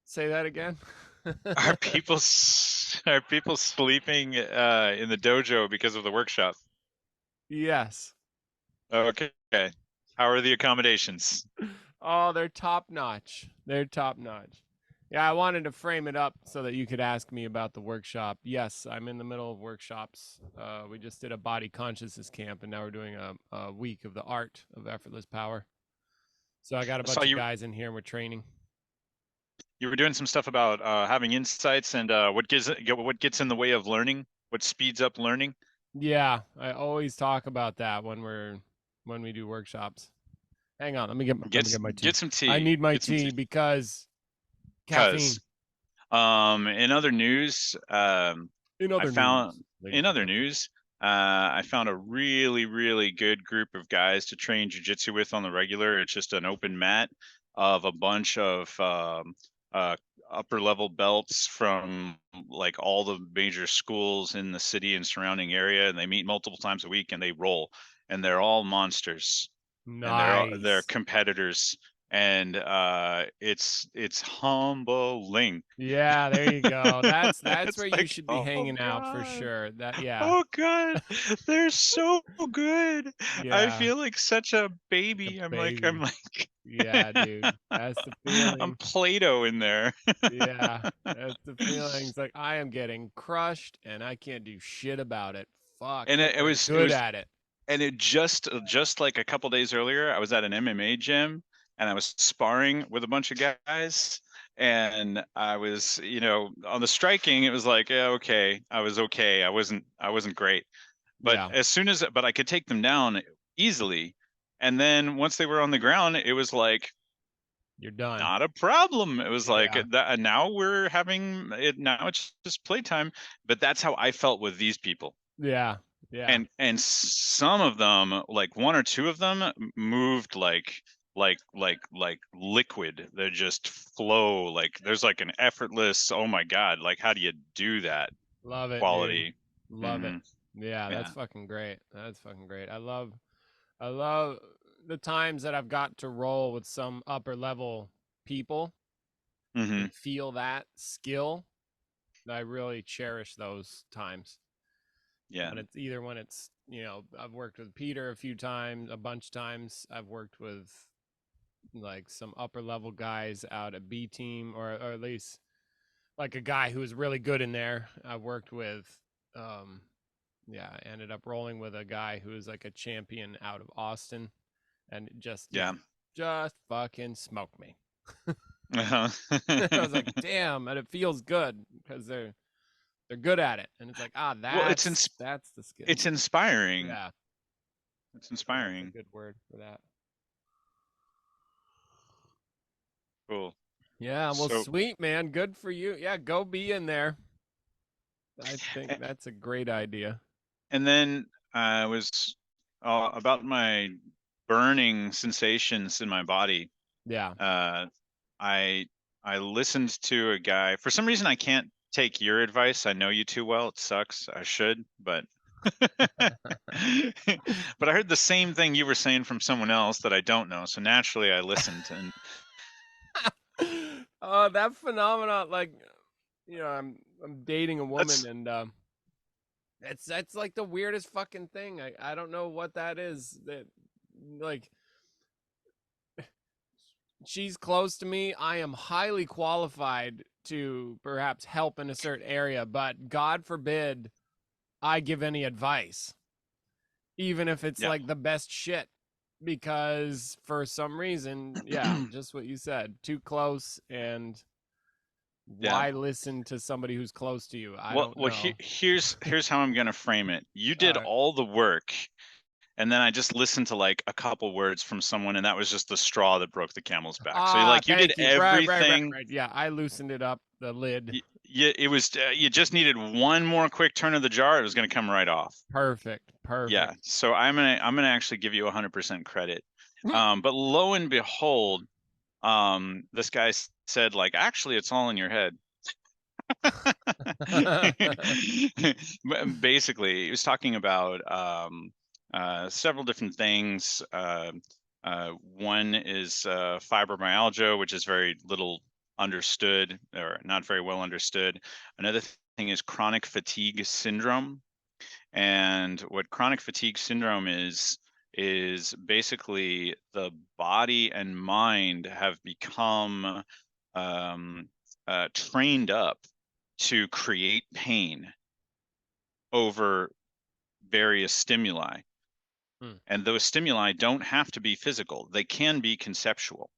Say that again. Are are people sleeping in the dojo because of the workshop? Yes. Okay. How are the accommodations? Oh, they're top notch. They're top notch. Yeah, I wanted to frame it up so that you could ask me about the workshop. Yes, I'm in the middle of workshops. We just did a body consciousness camp, and now we're doing a week of the art of effortless power. So I got a I saw bunch of you guys in here, and we're training. you were doing some stuff about having insights and what gets in the way of learning, what speeds up learning. Yeah, I always talk about that when we do workshops. Hang on, let me get my tea. Get some I tea. need my Get some tea. tea because Cause caffeine. in other news, In I other found news, ladies in and other gentlemen. news, I found a really good group of guys to train jujitsu with on the regular. It's just an open mat of a bunch of uh, upper level belts from like all the major schools in the city and surrounding area, and they meet multiple times a week and they roll, and they're all monsters, and they're Nice. competitors, and it's humbling. Yeah, there you go. That's It's where you like, should be oh hanging out for God. sure. That yeah. Oh God, they're so good. I Yeah. feel like such a Like a baby. I'm baby. like Yeah, dude. That's the I'm feeling. Play-Doh in there. Yeah. That's the feeling. It's like I am getting crushed and I can't do shit about it. Fuck. And And they're it good was at it. and it just like a couple days earlier, I was at an MMA gym and I was sparring with a bunch of guys, and I was, on the striking, it was like, yeah, okay. I was okay. I wasn't great. But Yeah. but I could take them down easily. And then once they were on the ground, it was like You're done. not a problem. It was like Yeah. that. Now we're having it. Now it's just playtime. But that's how I felt with these people. Yeah. Yeah. And some of them, like one or two of them, moved like liquid. They just flow. Like there's like an effortless. Oh my God! Like how do you do that Love it, dude. quality? Love it. Hmm. Yeah, that's Yeah. fucking great. That's fucking great. I love the times that I've got to roll with some upper level people Hmm. and feel that skill. I really cherish those times. Yeah. When it's, I've worked with Peter a few times, a bunch of times. I've worked with like some upper level guys out at B team or at least like a guy who was really good in there. I've worked with um yeah, I ended up rolling with a guy who was like a champion out of Austin and Yeah. just fucking smoked me. Uh-huh. I was like, damn, and it feels good because they're good at it. And it's like, Well, that's the skill. it's inspiring. Yeah. It's Yeah, that's a inspiring. good word for that. Cool. Yeah, well So, sweet man. Good for you. Yeah, go be in there. I think a- that's a great idea. and then I was about my burning sensations in my body. Yeah. Uh, I I listened to a guy. For some reason, I can't take your advice. I know you too well. It sucks. I should, but but I heard the same thing you were saying from someone else that I don't know. So naturally, I listened, and That phenomenon, like, I'm dating a woman, that's and that's like the weirdest fucking thing. I don't know what that is. That like she's close to me. I am highly qualified to perhaps help in a certain area, but God forbid I give any advice, even if it's yeah, like the best shit. Because for some reason, yeah, just what you said, too close, and yeah. why listen to somebody who's close to you? I Well, don't know. here's how I'm gonna frame it. You All did right. all the work, and then I just listened to like a couple words from someone, and that was just the straw that broke the camel's back. So you did Thank you. Right, everything. right. Yeah, I loosened it up, the lid. It was you just needed one more quick turn of the jar. It was gonna come right off. Perfect. Yeah. Perfect. So I'm gonna actually give you 100% credit. But lo and behold, this guy said like, actually, it's all in your head. Basically, he was talking about several different things. One is fibromyalgia, which is very little understood or not very well understood. Another thing is chronic fatigue syndrome. And what chronic fatigue syndrome is basically the body and mind have become um, trained up to create pain over various stimuli. Hmm. And those stimuli don't have to be physical, they can be conceptual.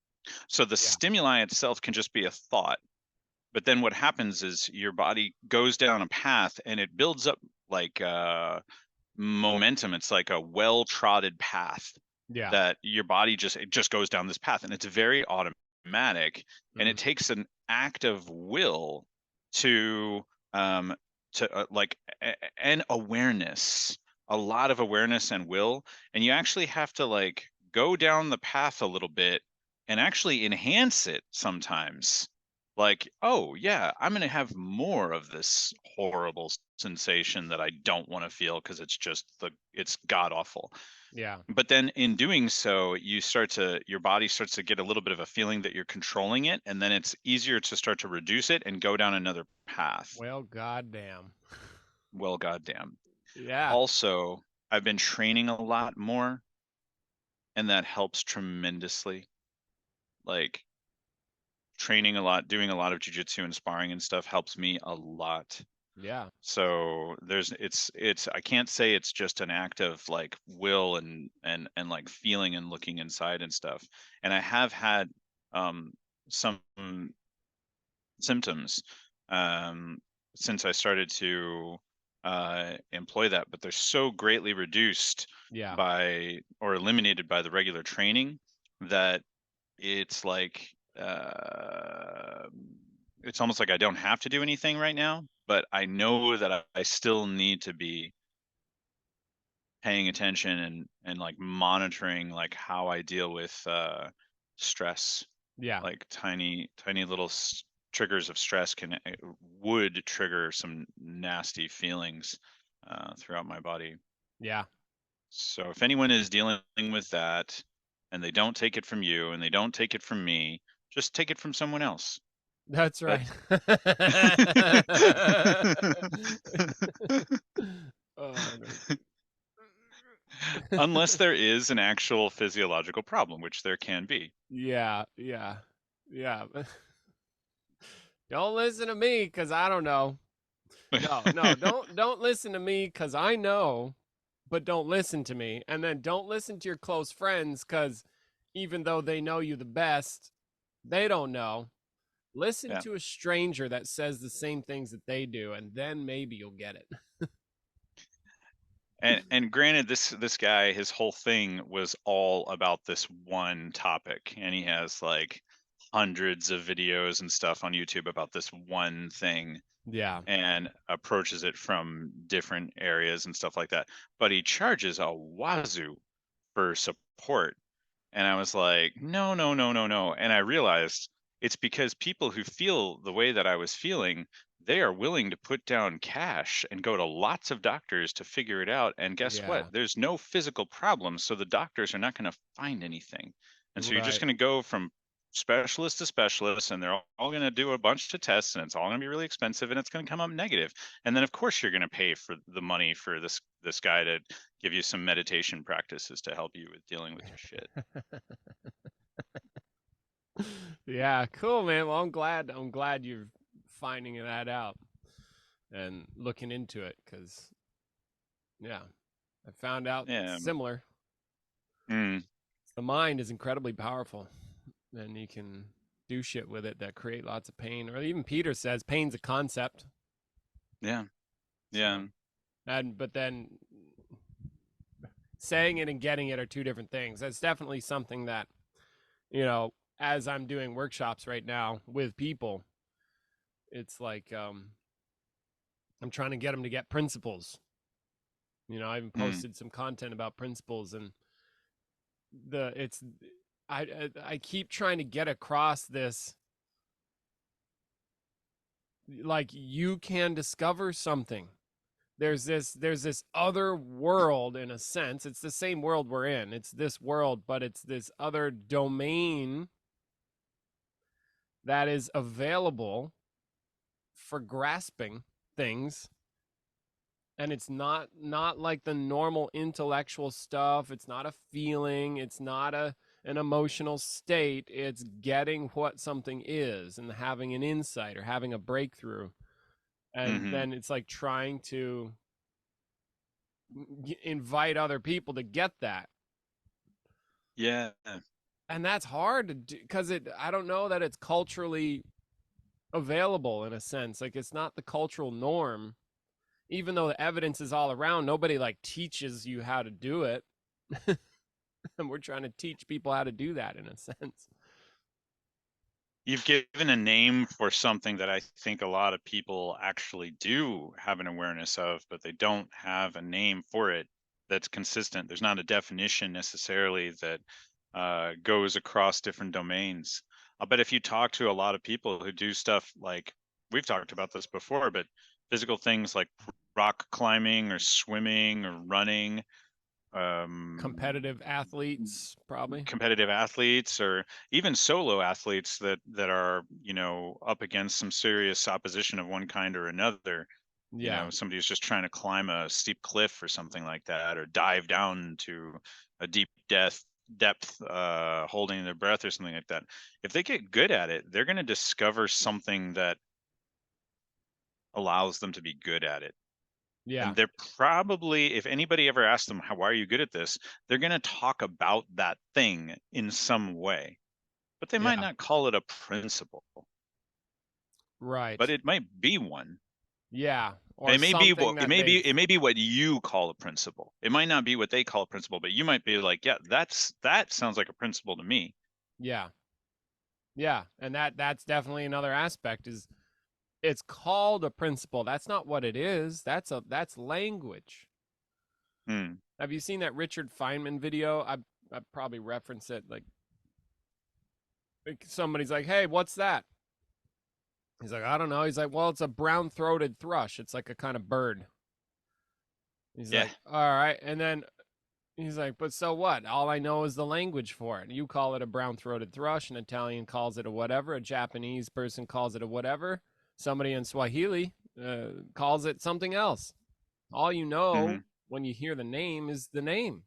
So the Yeah. stimuli itself can just be a thought. But then what happens is your body goes down a path and it builds up like momentum. It's like a well-trodden path Yeah. that your body just goes down this path, and it's very automatic, and Mm. it takes an act of will to um like and awareness, a lot of awareness and will, and you actually have to like go down the path a little bit and actually enhance it sometimes. Like, oh yeah, I'm going to have more of this horrible sensation that I don't want to feel because it's god awful. Yeah. But then in doing so, your body starts to get a little bit of a feeling that you're controlling it, and then it's easier to start to reduce it and go down another path. Well, goddamn. Well, goddamn. Yeah. Also, I've been training a lot more, and that helps tremendously. Like training a lot, doing a lot of jujitsu and sparring and stuff helps me a lot. Yeah. So it's I can't say it's just an act of like will and like feeling and looking inside and stuff. And I have had some symptoms um since I started to employ that, but they're so greatly reduced Yeah. by or eliminated by the regular training that it's like it's almost like I don't have to do anything right now, but I know that I still need to be paying attention and like monitoring like how I deal with stress. Yeah. Like tiny little triggers of stress would trigger some nasty feelings throughout my body. Yeah. So if anyone is dealing with that and they don't take it from you and they don't take it from me, just take it from someone else. That's But right. Oh, unless there is an actual physiological problem, which there can be. yeah, yeah, yeah. Don't listen to me because I don't know. No, no, don't listen to me because I know, but don't listen to me. And then don't listen to your close friends because even though they know you the best, they don't know. Listen Yeah. to a stranger that says the same things that they do, and then maybe you'll get it. And granted, this guy, his whole thing was all about this one topic, and he has like hundreds of videos and stuff on YouTube about this one thing Yeah, and approaches it from different areas and stuff like that. But he charges a wazoo for support. And I was like, no, no, no, no, no. And I realized it's because people who feel the way that I was feeling, they are willing to put down cash and go to lots of doctors to figure it out. And guess what? yeah, There's no physical problem. So the doctors are not going to find anything. And so you're just right. going to go from specialist to specialist, and they're all going to do a bunch of tests, and it's all going to be really expensive, and it's going to come up negative. And then, of course, you're going to pay for the money for this guy to give you some meditation practices to help you with dealing with your shit. Yeah, cool, man. Well, I'm glad you're finding that out and looking into it because, yeah, I found out Yeah. similar. Mm, The mind is incredibly powerful, and you can do shit with it that create lots of pain. Or even Peter says pain's a concept. yeah. Yeah. So, but then saying it and getting it are two different things. That's definitely something that, as I'm doing workshops right now with people, it's like I'm trying to get them to get principles. I even Mm, posted some content about principles, and the it's I keep trying to get across this, like, you can discover something. There's this other world. In a sense, it's the same world we're in. It's this world, but it's this other domain that is available for grasping things, and it's not like the normal intellectual stuff. It's not a feeling, it's not an emotional state. It's getting what something is and having an insight or having a breakthrough, and Mm-hmm. then it's like trying to invite other people to get that. Yeah. And that's hard to do because I don't know that it's culturally available in a sense. Like, it's not the cultural norm, even though the evidence is all around. Nobody like teaches you how to do it. And we're trying to teach people how to do that in a sense. You've given a name for something that I think a lot of people actually do have an awareness of, but they don't have a name for it that's consistent. There's not a definition necessarily that goes across different domains. I'll bet if you talk to a lot of people who do stuff like, we've talked about this before, but physical things like rock climbing or swimming or running, Competitive athletes, probably. competitive athletes, or even solo athletes that are, up against some serious opposition of one kind or another. Yeah. Somebody who's just trying to climb a steep cliff or something like that, or dive down to a deep depth, holding their breath or something like that. If they get good at it, they're going to discover something that allows them to be good at it. Yeah. And they're probably, if anybody ever asks them, why are you good at this? They're going to talk about that thing in some way, but they might Yeah. not call it a principle, Right. but it might be one. Yeah. Or It may be something what that they've. it may be what you call a principle. It might not be what they call a principle, but you might be like, yeah, that sounds like a principle to me. Yeah. Yeah. And that's definitely another aspect is it's called a principle. That's not what it is. That's language. Hmm. Have you seen that Richard Feynman video? I probably reference it like somebody's like, "Hey, what's that?" He's like, "I don't know." He's like, "Well, it's a brown-throated thrush. It's like a kind of bird." He's Yeah. like, "All right." And then he's like, "But so what? All I know is the language for it. You call it a brown-throated thrush, an Italian calls it a whatever, a Japanese person calls it a whatever, somebody in Swahili calls it something else. All you Mm-hmm. know when you hear the name is the name.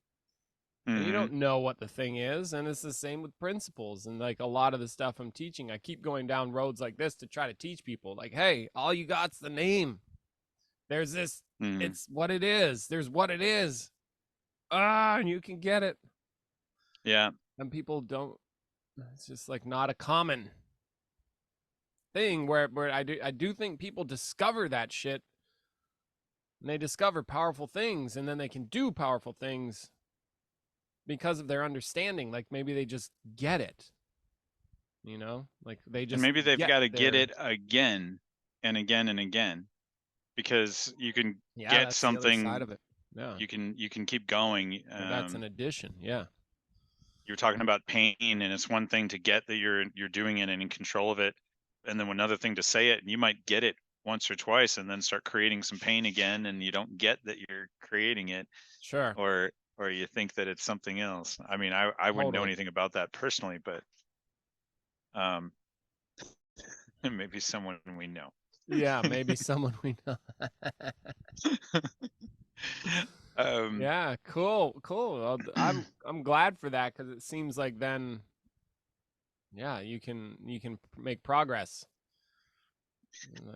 And you Mm-hmm. don't know what the thing is, and it's the same with principles. And like a lot of the stuff I'm teaching, I keep going down roads like this to try to teach people like, hey, all you got's the name. There's this, Mm-hmm. it's what it is. There's what it is. And you can get it. Yeah. And people don't, it's just like not a common thing where I do think people discover that shit, and they discover powerful things, and then they can do powerful things because of their understanding. Like maybe they just get it, like they And just maybe they've get got to get their. it again and again and again, because you can Yeah, get that's the other side something, of it. Yeah, you can keep going. but that's an addition. Yeah. You're talking about pain, and it's one thing to get that you're doing it and in control of it, and then another thing to say it, and you might get it once or twice and then start creating some pain again, and you don't get that you're creating it, Sure. or you think that it's something else. I mean, I wouldn't know Totally. anything about that personally, but um maybe someone we know. Yeah, maybe someone we know. um Yeah, cool, cool. Well, I'm glad for that because it seems like then, yeah, you can make progress.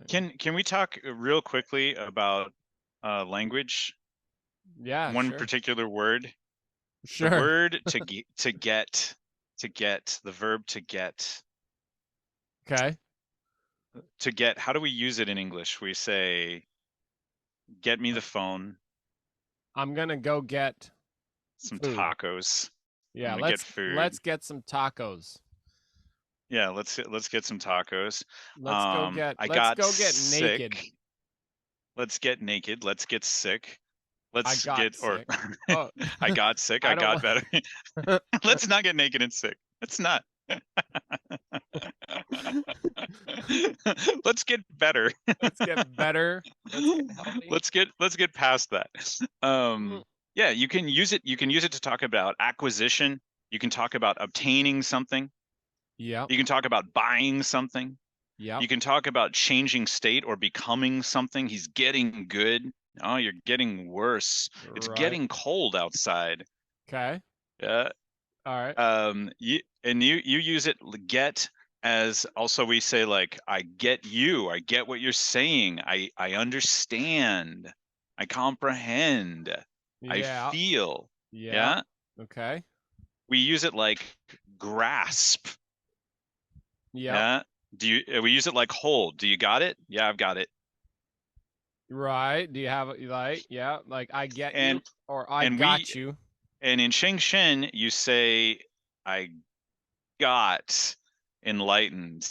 can we talk real quickly about language? Yeah, One sure, particular word. The sure. word to get, the verb to get. Okay, To get, how do we use it in English? We say, get me the phone, I'm gonna go get some food. tacos. I'm Yeah, gonna get let's food. let's get some tacos. Yeah, let's get some tacos. Let's go get I let's got go get naked. sick. Let's get naked. Let's get sick. I Let's got get, or sick. Oh, I got sick. I I don't got want. better. Let's not get naked and sick. Let's not. Let's get better. Let's get better. Let's get healthy. Let's get past that. Yeah, you can use it to talk about acquisition. You can talk about obtaining something. Yep. You can talk about buying something. Yep. You can talk about changing state or becoming something. He's getting good. Oh, you're getting worse. It's Right. getting cold outside. Okay. Yeah. All right. You use it get as also we say like I get you. I get what you're saying. I understand. I comprehend. I Yeah. feel. Yeah. Yeah. Okay. We use it like grasp. Yep. Yeah. We use it like hold. Do you got it? Yeah, I've got it. Right. Do you have it like, yeah, like I get you And or I and we got you? and in Sheng Shen you say I got enlightened.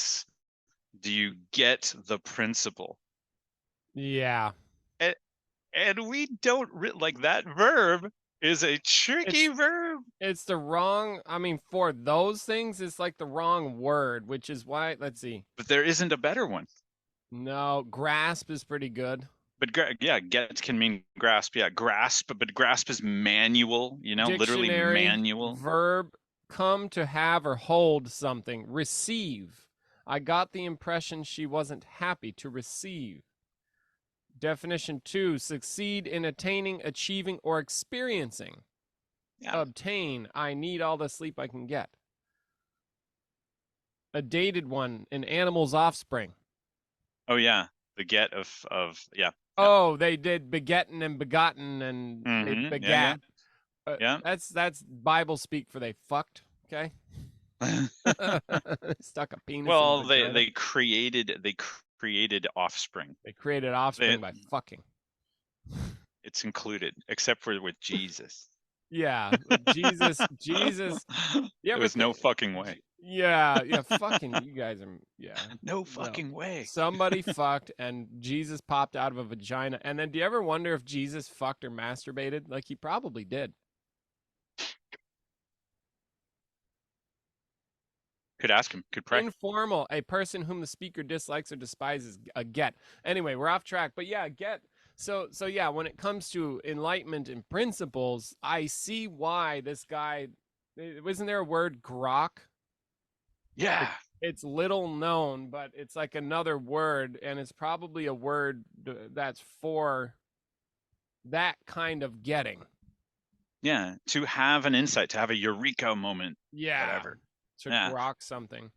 Do you get the principle? Yeah. And, and we don't like that verb is a tricky It's verb. it's the wrong, I mean, for those things, it's like the wrong word, which is why, let's see. But there isn't a better one. No, grasp is pretty good. But yeah, get can mean grasp. Yeah, grasp, but grasp is manual, literally Dictionary, manual. verb, come to have or hold something. Receive. I got the impression she wasn't happy to receive. Definition 2, succeed in attaining, achieving, or experiencing. Yeah. Obtain, I need all the sleep I can get. A dated one, an animal's offspring. Oh yeah, the get of yeah. Yeah. Oh, they did begetting and begotten and they Yeah, yeah. begat. Yeah. That's Bible speak for they fucked. Okay. Stuck a penis in Well, a vagina. they created offspring. They created offspring by fucking. It's included, except for with Jesus. Yeah, Jesus. There was no fucking way. Yeah, fucking. You guys are. Yeah. No fucking way. Somebody fucked and Jesus popped out of a vagina. And then, do you ever wonder if Jesus fucked or masturbated? Like he probably did. Could ask him. Could pray. Informal, a person whom the speaker dislikes or despises. A get. Anyway, we're off track, but yeah, get. So yeah, when it comes to enlightenment and principles, I see why this guy. Wasn't there a word grok? Yeah. It's little known, but it's like another word, and it's probably a word that's for that kind of getting. Yeah. To have an insight, to have a eureka moment. Yeah. Whatever. To grok something.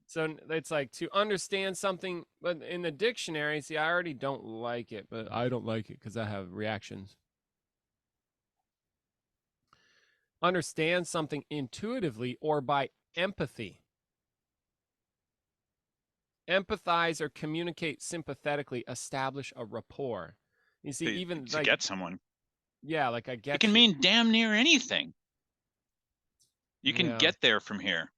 So it's like to understand something, but in the dictionary, see, I already don't like it, but I don't like it because I have reactions. Understand something intuitively or by empathy. Empathize or communicate sympathetically, establish a rapport. You see, even to like get someone. Yeah, like I get it can you. mean damn near anything. You can Yeah. get there from here.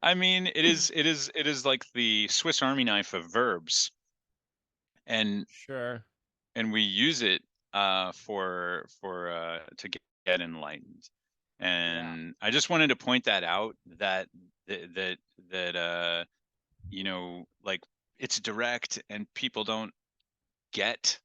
I mean, it is like the Swiss Army knife of verbs. And Sure. And we use it for to get enlightened. And I just wanted to point that out that like it's direct and people don't get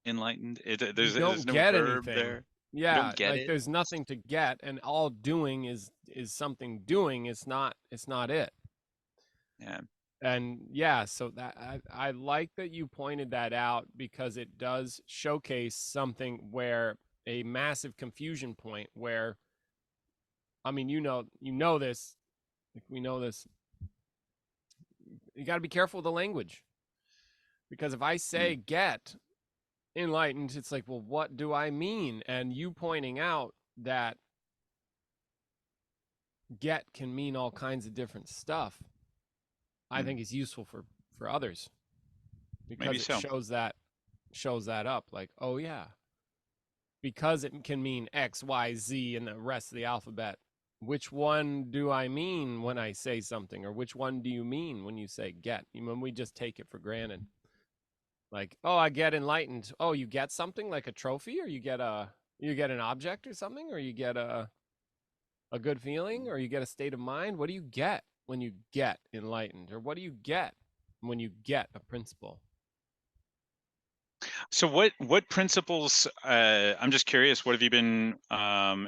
enlightened. There's no get verb anything there. Yeah, don't get like it. there's nothing to get, and all doing is something doing. It's not it. Yeah. And yeah, so that I like that you pointed that out because it does showcase something where a massive confusion point where, I mean, you know this, like we know this. You got to be careful with the language, because if I say get enlightened, it's like, well, what do I mean? And you pointing out that get can mean all kinds of different stuff, I think is useful for others, because it shows that up, like, oh yeah, because it can mean X, Y, Z and the rest of the alphabet. Which one do I mean when I say something, or which one do you mean when you say get? When we just take it for granted. Like, oh, I get enlightened. Oh, you get something like a trophy, or you get an object or something, or you get a good feeling, or you get a state of mind. What do you get when you get enlightened, or what do you get when you get a principle? So what principles? I'm just curious. What have you been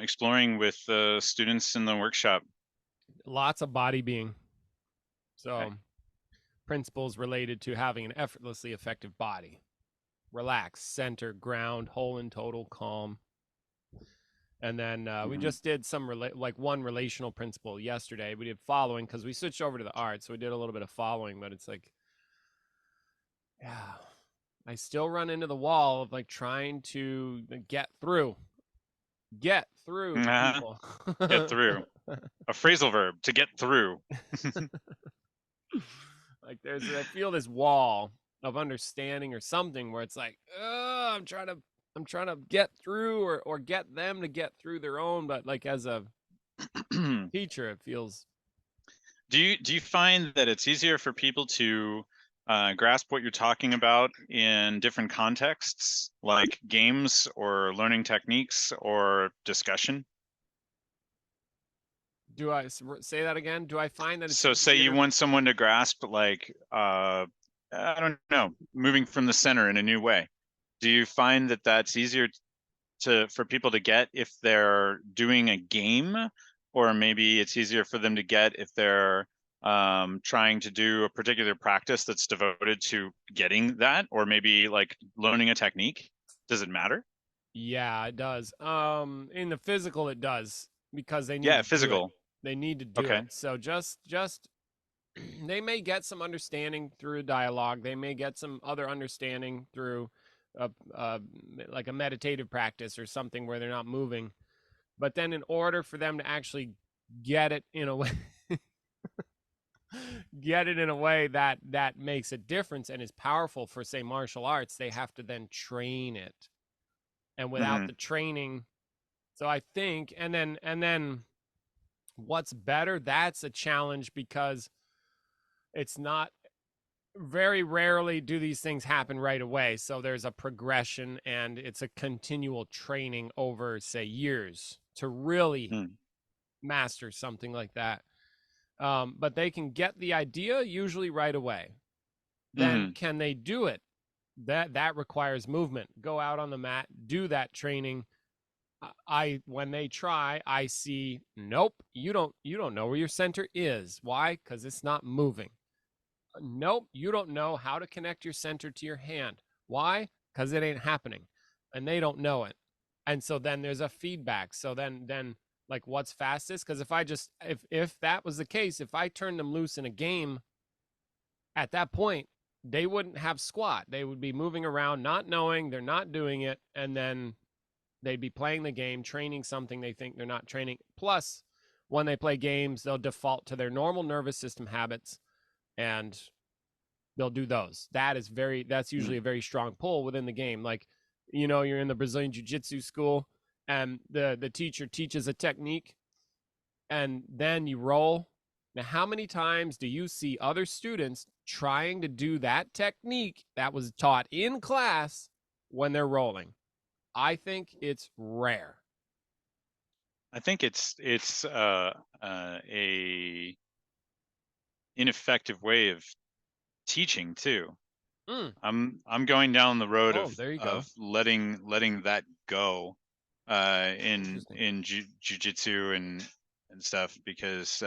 exploring with the students in the workshop? Lots of body being. Okay. So principles related to having an effortlessly effective body. Relax, center, ground, whole and total, calm. And then we Mhm. just did some like one relational principle yesterday. We did following because we switched over to the art, so we did a little bit of following. But it's like, yeah, I still run into the wall of like trying to get through to Uh-huh. people. Get through. A phrasal verb to get through. Like I feel this wall of understanding or something where it's like, I'm trying to get through or get them to get through their own, but like as a teacher, it feels Do you find that it's easier for people to grasp what you're talking about in different contexts, like games or learning techniques or discussion? do I say that again? Do I find that it's So say you easier? want someone to grasp like I don't know, moving from the center in a new way. Do you find that that's easier for people to get if they're doing a game, or maybe it's easier for them to get if they're trying to do a particular practice that's devoted to getting that, or maybe like learning a technique? Does it matter? Yeah, it does. In the physical, it does because they need Yeah, to do it. physical. They need to do Okay. it. So just they may get some understanding through dialogue. They may get some other understanding through a like a meditative practice or something where they're not moving. But then, in order for them to actually get it in a way, get it in a way that makes a difference and is powerful for, say, martial arts, they have to then train it. And without Hmm. the training, so I think, and then what's better? That's a challenge because it's not very rarely do these things happen right away. So there's a progression and it's a continual training over, say, years to really Hmm. master something like that. But they can get the idea usually right away. Then Hmm. can they do it? That requires movement. Go out on the mat, do that training. I when they try, I see, nope, you don't know where your center is. Why? Because it's not moving. Nope, you don't know how to connect your center to your hand. Why? Because it ain't happening, and they don't know it. And so then there's a feedback. So then like what's fastest? Because if that was the case, if I turned them loose in a game, at that point they wouldn't have squat. They would be moving around, not knowing they're not doing it, and then they'd be playing the game, training something they think they're not training. Plus, when they play games, they'll default to their normal nervous system habits and they'll do those. That's usually a very strong pull within the game. Like, you're in the Brazilian Jiu-Jitsu school and the teacher teaches a technique and then you roll. Now, how many times do you see other students trying to do that technique that was taught in class when they're rolling? I think it's rare. I think it's a ineffective way of teaching too. Mm. I'm going down the road Oh, there you go. of letting that go Interesting. in jujitsu and stuff because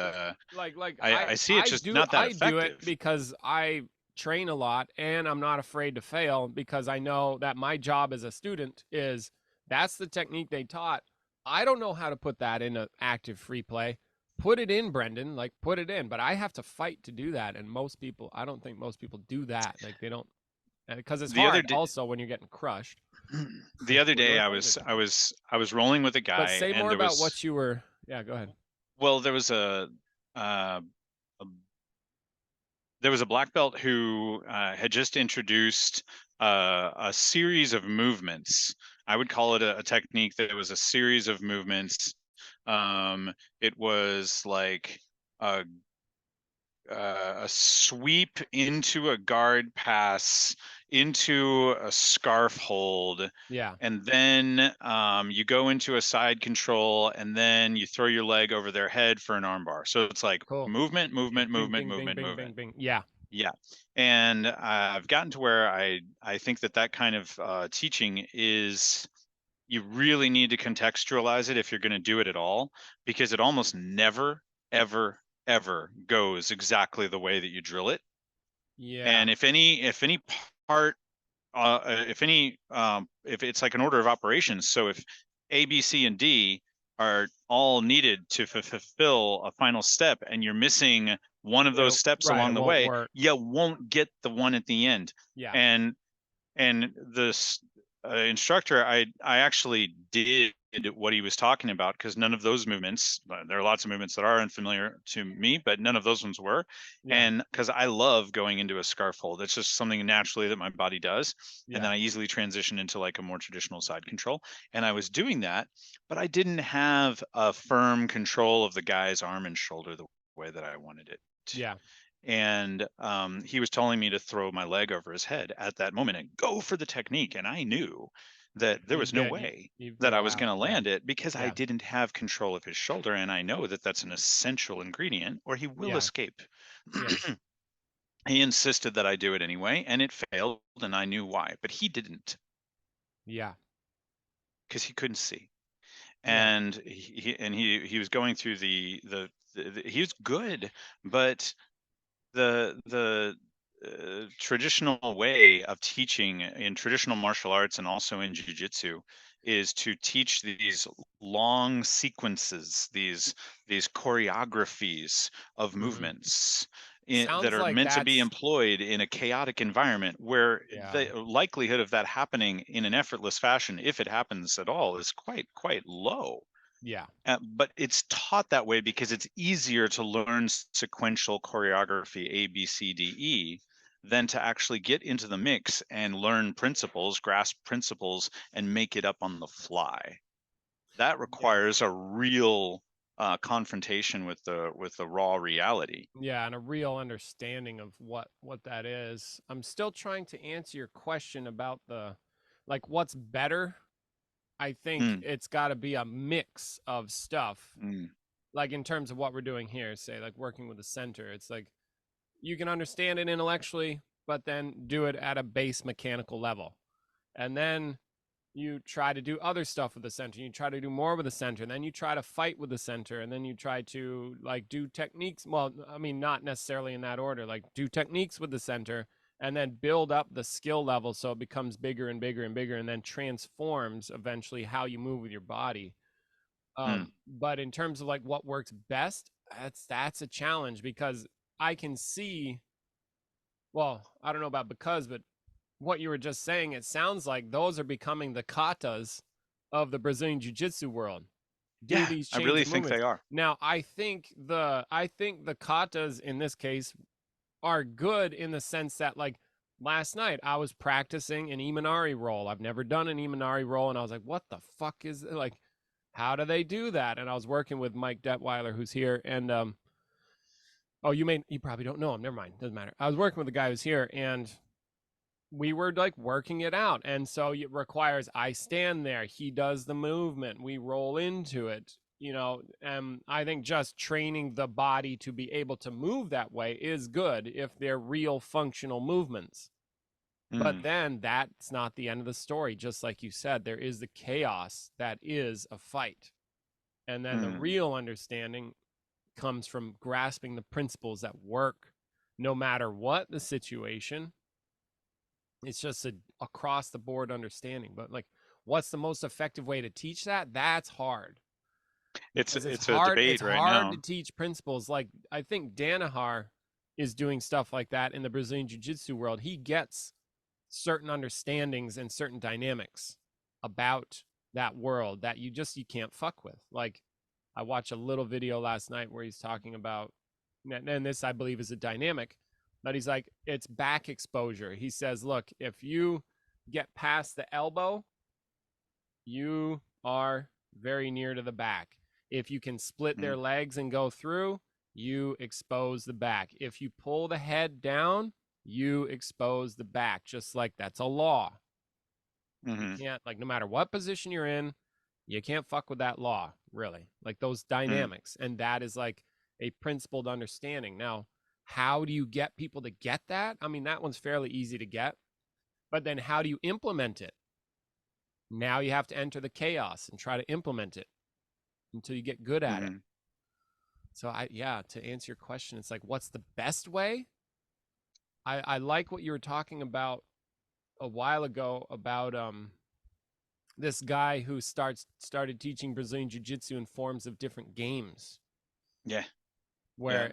Like I see it's just not that I do it effective. because I train a lot and I'm not afraid to fail because I know that my job as a student is that's the technique they taught. I don't know how to put that in an active free play. Put it in, Brendan, like put it in, but I have to fight to do that and I don't think most people do that. Like they don't because it's The other hard day, also when you're getting crushed. the other What do day I find it? I was rolling with a But guy say and more about what you were. Yeah, go ahead. there was uh, a there was a black belt who had just introduced a series of movements. I would call it a technique that was a series of movements. It was like a, a sweep into a guard pass, into a scarf hold, Yeah, and then you go into a side control, and then you throw your leg over their head for an armbar. So it's like cool. movement, movement, Bing, movement, bing, bing, movement, bing, bing, movement. bing. Yeah. Yeah, and I've gotten to where I think that that kind of teaching is, you really need to contextualize it if you're going to do it at all, because it almost never, ever, ever goes exactly the way that you drill it. Yeah. And if any part, if it's like an order of operations, so if A, B, C, and D are all needed to fulfill a final step, and you're missing one of those steps Right. It along the won't way, work. you won't get the one at the end. Yeah. And this instructor, I actually did what he was talking about, because none of those movements, there are lots of movements that are unfamiliar to me, but none of those ones were. Yeah. And because I love going into a scarf hold, it's just something naturally that my body does. And Yeah. then I easily transition into like a more traditional side control. And I was doing that, but I didn't have a firm control of the guy's arm and shoulder the way that I wanted it. Yeah. And he was telling me to throw my leg over his head at that moment and go for the technique. And I knew that there was no way You'd that I go was out. going to Yeah. land it, because I Yeah. didn't have control of his shoulder. And I know that that's an essential ingredient or he will Yeah. escape. Yeah. He insisted that I do it anyway, and it failed. And I knew why, but he didn't, Yeah. because he couldn't see. Yeah. And he was going through the he was good, but the traditional way of teaching in traditional martial arts and also in jiu-jitsu is to teach these long sequences, these choreographies of Hmm. movements that Sounds are like meant to be that's, employed in a chaotic environment, where yeah. the likelihood of that happening in an effortless fashion, if it happens at all, is quite low. Yeah. But it's taught that way because it's easier to learn sequential choreography A, B, C, D, E than to actually get into the mix and learn principles, grasp principles, and make it up on the fly. That Yeah. requires a real confrontation with the raw reality. Yeah, and a real understanding of what that is. I'm still trying to answer your question about the, like, what's better. I think Mm, it's got to be a mix of stuff. mm, Like in terms of what we're doing here, say like working with the center, it's like you can understand it intellectually, but then do it at a base mechanical level. And then you try to do other stuff with the center. You try to do more with the center. And then you try to fight with the center. And then you try to like do techniques. Well, I mean, not necessarily in that order. Like do techniques with the center and then build up the skill level so it becomes bigger and bigger and bigger and then transforms eventually how you move with your body. mm. But in terms of like what works best, that's a challenge because I can see, well, I don't know about because, but what you were just saying, it sounds like those are becoming the katas of the Brazilian Jiu-Jitsu world. Do Yeah, these I chains really of think they movements. are. Now, I think the katas in this case are good in the sense that like last night I was practicing an Imanari roll. I've never done an Imanari roll, and I was like, what the fuck is it? Like, how do they do that? And I was working with Mike Detweiler, who's here, and oh, you probably don't know him. Never mind, doesn't matter. I was working with the guy who's here, and we were like working it out. And so it requires I stand there, he does the movement, we roll into it, you know. And I think just training the body to be able to move that way is good if they're real functional movements. But Mm, then that's not the end of the story. Just like you said, there is the chaos that is a fight. And then the mm, real understanding comes from grasping the principles that work no matter what the situation. It's just a across the board understanding. But like, what's the most effective way to teach that? That's hard because it's it's a hard. It's debate right hard to now. teach principles. Like I think Danaher is doing stuff like that in the Brazilian Jiu-Jitsu world. He gets certain understandings and certain dynamics about that world that you can't fuck with. Like I watched a little video last night where he's talking about, and this I believe is a dynamic, but he's like, it's back exposure. He says, look, if you get past the elbow, you are very near to the back. If you can split Mm, their legs and go through, you expose the back. If you pull the head down, you expose the back. Just like that's a law. You mm, can't, like, no matter what position you're in, you can't fuck with that law, really. Like those mm, dynamics. And that is like a principled understanding. Now, how do you get people to get that? I mean, that one's fairly easy to get, but then how do you implement it? Now you have to enter the chaos and try to implement it until you get good at it. Mm-hmm. So to answer your question, it's like, what's the best way? I like what you were talking about a while ago about this guy who started teaching Brazilian Jiu-Jitsu in forms of different games. Yeah. Where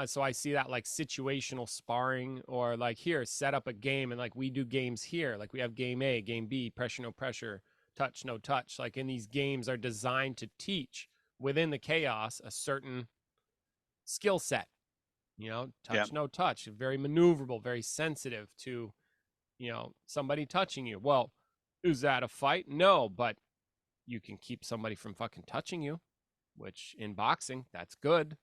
so I see that like situational sparring, or like, here, set up a game, and like we do games here, like we have game A, game B, pressure no pressure, touch no touch. Like, in these games are designed to teach within the chaos a certain skill set. Yeah. Touch no touch, very maneuverable, very sensitive to somebody touching you. Well, is that a fight? No, but you can keep somebody from fucking touching you, which in boxing, that's good.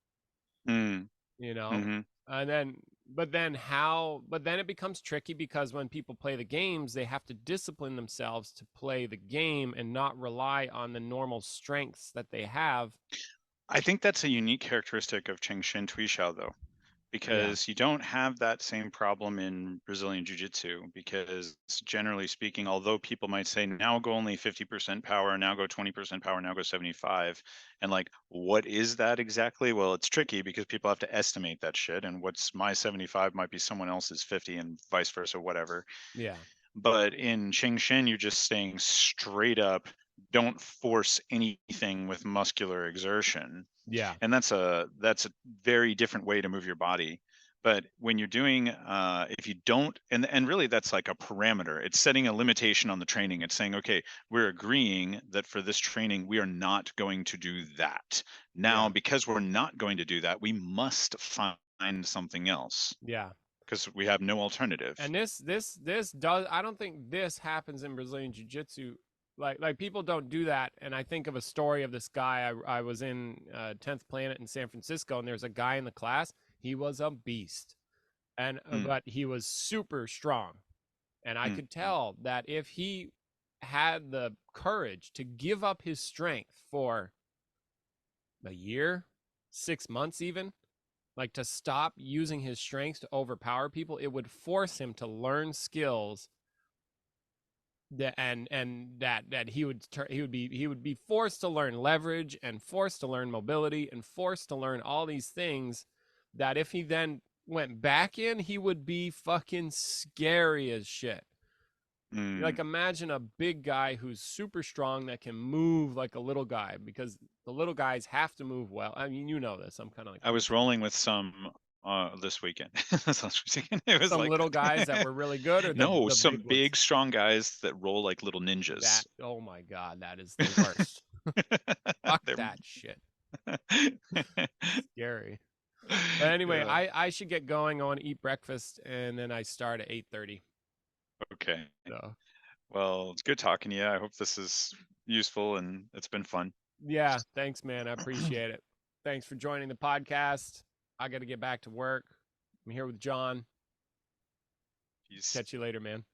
Mm. you know Mm-hmm. and then but then it becomes tricky, because when people play the games, they have to discipline themselves to play the game and not rely on the normal strengths that they have. I think that's a unique characteristic of Cheng Shin Tuishao, though, Yeah, because you don't have that same problem in Brazilian Jiu Jitsu. Because generally speaking, although people might say now go only 50% power, now go 20% power, now go 75, and like, what is that exactly? Well, it's tricky because people have to estimate that shit, and what's my 75 might be someone else's 50, and vice versa, whatever. yeah, But in Cheng Shin, you're just staying straight up. Don't force anything with muscular exertion, yeah, and that's a very different way to move your body. But when you're doing if you don't, and really that's like a parameter, it's setting a limitation on the training. It's saying, okay, we're agreeing that for this training we are not going to do that. Now, yeah, because we're not going to do that, we must find something else yeah. because we have no alternative. And this does, I don't think this happens in Brazilian Jiu-Jitsu. Like people don't do that. And I think of a story of this guy. I was in 10th Planet in San Francisco, and there's a guy in the class. He was a beast, and Mm, but he was super strong. And I mm, could tell that if he had the courage to give up his strength for a year, 6 months, even, like, to stop using his strengths to overpower people, it would force him to learn skills that he would be forced to learn leverage, and forced to learn mobility, and forced to learn all these things that if he then went back in, he would be fucking scary as shit. Like, mm. imagine a big guy who's super strong that can move like a little guy, because the little guys have to move well. I mean, this. I'm kind of like I was rolling with some this weekend. This last weekend. It was some like little guys that were really good, or the no, the some big ones. big strong guys that roll like little That, ninjas. oh my god, that is the worst. Fuck They're that shit. Scary. But anyway, yeah. I should get going. I want to eat breakfast, and then I start at 8:30. Okay. So Well, it's good talking to you. I hope this is useful and it's been fun. yeah, thanks, man. I appreciate it. Thanks for joining the podcast. I got to get back to work. I'm here with John. Peace. Catch you later, man.